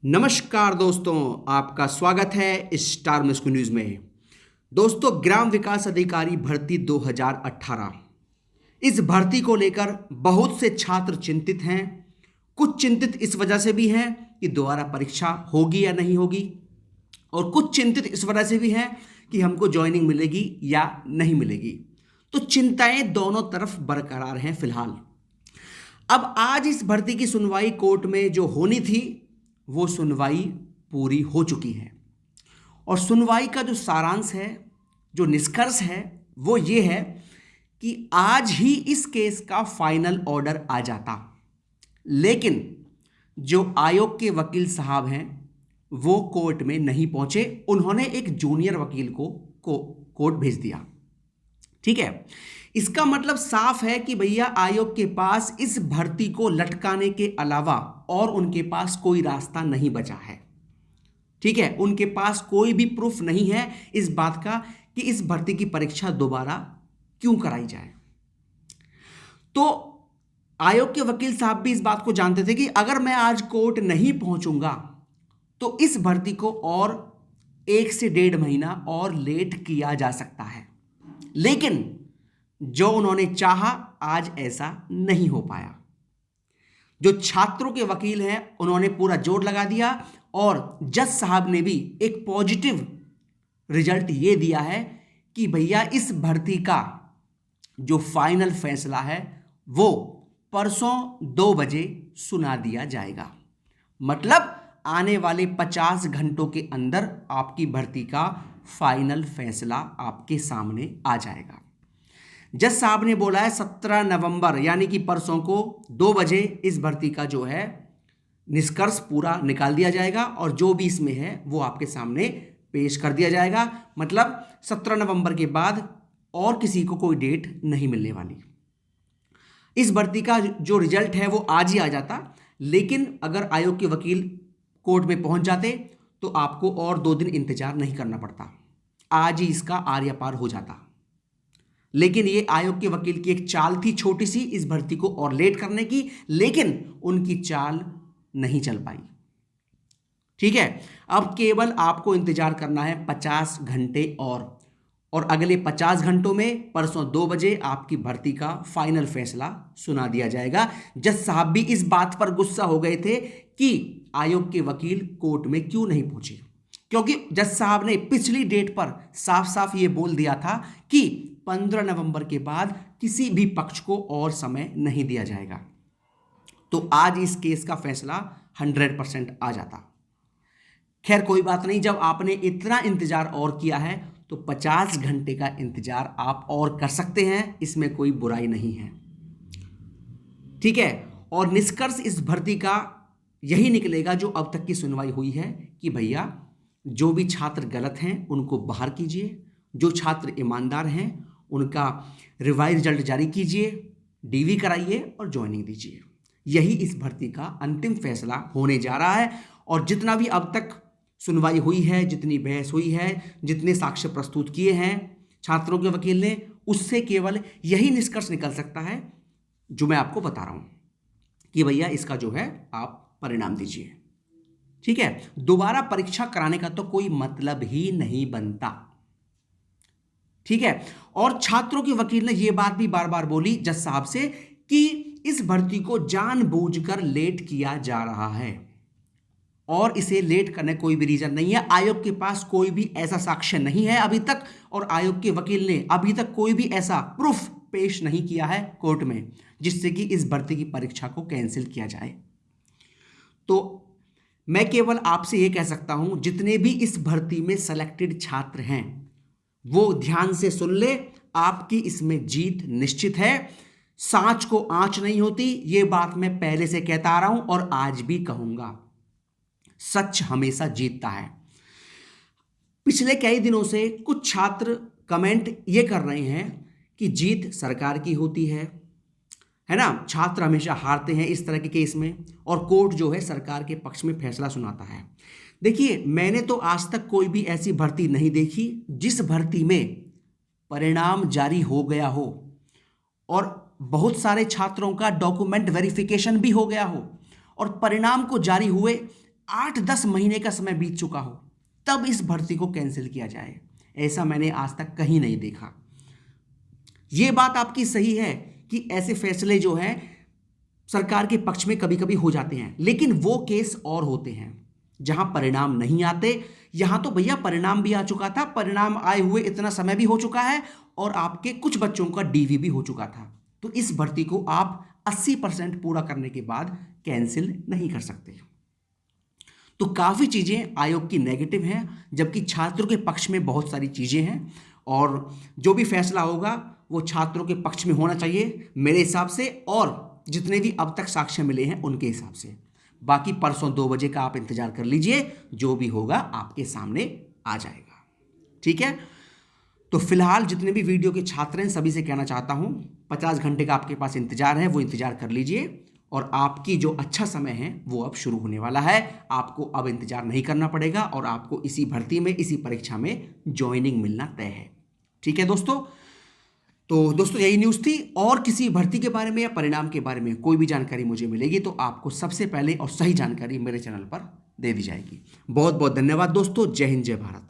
नमस्कार दोस्तों, आपका स्वागत है स्टार मिस्कू न्यूज़ में। दोस्तों, ग्राम विकास अधिकारी भर्ती 2018, इस भर्ती को लेकर बहुत से छात्र चिंतित हैं। कुछ चिंतित इस वजह से भी हैं कि दोबारा परीक्षा होगी या नहीं होगी, और कुछ चिंतित इस वजह से भी हैं कि हमको ज्वाइनिंग मिलेगी या नहीं मिलेगी। तो चिंताएं दोनों तरफ बरकरार हैं फिलहाल। अब आज इस भर्ती की सुनवाई कोर्ट में जो होनी थी, वो सुनवाई पूरी हो चुकी है। और सुनवाई का जो सारांश है, जो निष्कर्ष है, वो ये है कि आज ही इस केस का फाइनल ऑर्डर आ जाता। लेकिन जो आयोग के वकील साहब हैं, वो कोर्ट में नहीं पहुंचे। उन्होंने एक जूनियर वकील को कोर्ट भेज दिया। ठीक है, इसका मतलब साफ है कि भैया आयोग के पास इस भर्ती को लटकाने के अलावा और उनके पास कोई रास्ता नहीं बचा है। ठीक है, उनके पास कोई भी प्रूफ नहीं है इस बात का कि इस भर्ती की परीक्षा दोबारा क्यों कराई जाए। तो आयोग के वकील साहब भी इस बात को जानते थे कि अगर मैं आज कोर्ट नहीं पहुंचूंगा तो इस भर्ती को और 1 से 1.5 महीना और लेट किया जा सकता है। लेकिन जो उन्होंने चाहा, आज ऐसा नहीं हो पाया। जो छात्रों के वकील हैं, उन्होंने पूरा जोर लगा दिया और जज साहब ने भी एक पॉजिटिव रिजल्ट ये दिया है कि भैया इस भर्ती का जो फाइनल फैसला है वो परसों 2 बजे सुना दिया जाएगा। मतलब आने वाले 50 घंटों के अंदर आपकी भर्ती का फाइनल फैसला आपके सामने आ जाएगा। जज साहब ने बोला है 17 नवंबर यानी कि परसों को 2 बजे इस भर्ती का जो है निष्कर्ष पूरा निकाल दिया जाएगा और जो भी इसमें है वो आपके सामने पेश कर दिया जाएगा। मतलब 17 नवंबर के बाद और किसी को कोई डेट नहीं मिलने वाली। इस भर्ती का जो रिजल्ट है वो आज ही आ जाता, लेकिन अगर आयोग के वकील कोर्ट में पहुंच जाते तो आपको और 2 दिन इंतजार नहीं करना पड़ता, आज ही इसका आर्य पार हो जाता। लेकिन ये आयोग के वकील की एक चाल थी छोटी सी, इस भर्ती को और लेट करने की, लेकिन उनकी चाल नहीं चल पाई। ठीक है, अब केवल आपको इंतजार करना है 50 घंटे और अगले 50 घंटों में परसों 2 बजे आपकी भर्ती का फाइनल फैसला सुना दिया जाएगा। जज साहब भी इस बात पर गुस्सा हो गए थे कि आयोग के वकील कोर्ट में क्यों नहीं पहुंचे, क्योंकि जज साहब ने पिछली डेट पर साफ साफ ये बोल दिया था कि 15 नवंबर के बाद किसी भी पक्ष को और समय नहीं दिया जाएगा। तो आज इस केस का फैसला 100% आ जाता। खैर कोई बात नहीं, जब आपने इतना इंतजार और किया है तो 50 घंटे का इंतजार आप और कर सकते हैं, इसमें कोई बुराई नहीं है। ठीक है, और निष्कर्ष इस भर्ती का यही निकलेगा जो अब तक की सुनवाई हुई है कि भैया जो भी छात्र गलत हैं उनको बाहर कीजिए, जो छात्र ईमानदार हैं उनका रिवाइज रिजल्ट जारी कीजिए, डीवी कराइए और ज्वाइनिंग दीजिए। यही इस भर्ती का अंतिम फैसला होने जा रहा है। और जितना भी अब तक सुनवाई हुई है, जितनी बहस हुई है, जितने साक्ष्य प्रस्तुत किए हैं छात्रों के वकील ने, उससे केवल यही निष्कर्ष निकल सकता है जो मैं आपको बता रहा हूं कि भैया इसका जो है आप परिणाम दीजिए। ठीक है, दोबारा परीक्षा कराने का तो कोई मतलब ही नहीं बनता। ठीक है, और छात्रों के वकील ने यह बात भी बार बार बोली जज साहब से कि इस भर्ती को जानबूझकर लेट किया जा रहा है और इसे लेट करने कोई भी रीजन नहीं है। आयोग के पास कोई भी ऐसा साक्ष्य नहीं है अभी तक, और आयोग के वकील ने अभी तक कोई भी ऐसा प्रूफ पेश नहीं किया है कोर्ट में जिससे कि इस भर्ती की परीक्षा को कैंसिल किया जाए। तो मैं केवल आपसे यह कह सकता हूं, जितने भी इस भर्ती में सेलेक्टेड छात्र हैं वो ध्यान से सुन ले, आपकी इसमें जीत निश्चित है। सांच को आंच नहीं होती, ये बात मैं पहले से कहता आ रहा हूं और आज भी कहूंगा। सच हमेशा जीतता है। पिछले कई दिनों से कुछ छात्र कमेंट ये कर रहे हैं कि जीत सरकार की होती है ना, छात्र हमेशा हारते हैं इस तरह के केस में, और कोर्ट जो है सरकार के पक्ष में फैसला सुनाता है। देखिए, मैंने तो आज तक कोई भी ऐसी भर्ती नहीं देखी जिस भर्ती में परिणाम जारी हो गया हो और बहुत सारे छात्रों का डॉक्यूमेंट वेरिफिकेशन भी हो गया हो और परिणाम को जारी हुए 8-10 महीने का समय बीत चुका हो, तब इस भर्ती को कैंसिल किया जाए, ऐसा मैंने आज तक कहीं नहीं देखा। ये बात आपकी सही है कि ऐसे फैसले जो हैं सरकार के पक्ष में कभी कभी हो जाते हैं, लेकिन वो केस और होते हैं जहां परिणाम नहीं आते। यहां तो भैया परिणाम भी आ चुका था, परिणाम आए हुए इतना समय भी हो चुका है और आपके कुछ बच्चों का डीवी भी हो चुका था। तो इस भर्ती को आप 80% पूरा करने के बाद कैंसिल नहीं कर सकते। तो काफ़ी चीज़ें आयोग की नेगेटिव हैं, जबकि छात्रों के पक्ष में बहुत सारी चीज़ें हैं, और जो भी फैसला होगा वो छात्रों के पक्ष में होना चाहिए मेरे हिसाब से, और जितने भी अब तक साक्ष्य मिले हैं उनके हिसाब से। बाकी परसों 2 बजे का आप इंतजार कर लीजिए, जो भी होगा आपके सामने आ जाएगा। ठीक है, तो फिलहाल जितने भी वीडियो के छात्र हैं सभी से कहना चाहता हूं, 50 घंटे का आपके पास इंतजार है, वो इंतजार कर लीजिए, और आपकी जो अच्छा समय है वो अब शुरू होने वाला है। आपको अब इंतजार नहीं करना पड़ेगा और आपको इसी भर्ती में, इसी परीक्षा में ज्वाइनिंग मिलना तय है। ठीक है दोस्तों, तो दोस्तों यही न्यूज़ थी, और किसी भर्ती के बारे में या परिणाम के बारे में कोई भी जानकारी मुझे मिलेगी तो आपको सबसे पहले और सही जानकारी मेरे चैनल पर दे दी जाएगी। बहुत बहुत धन्यवाद दोस्तों। जय हिंद, जय भारत।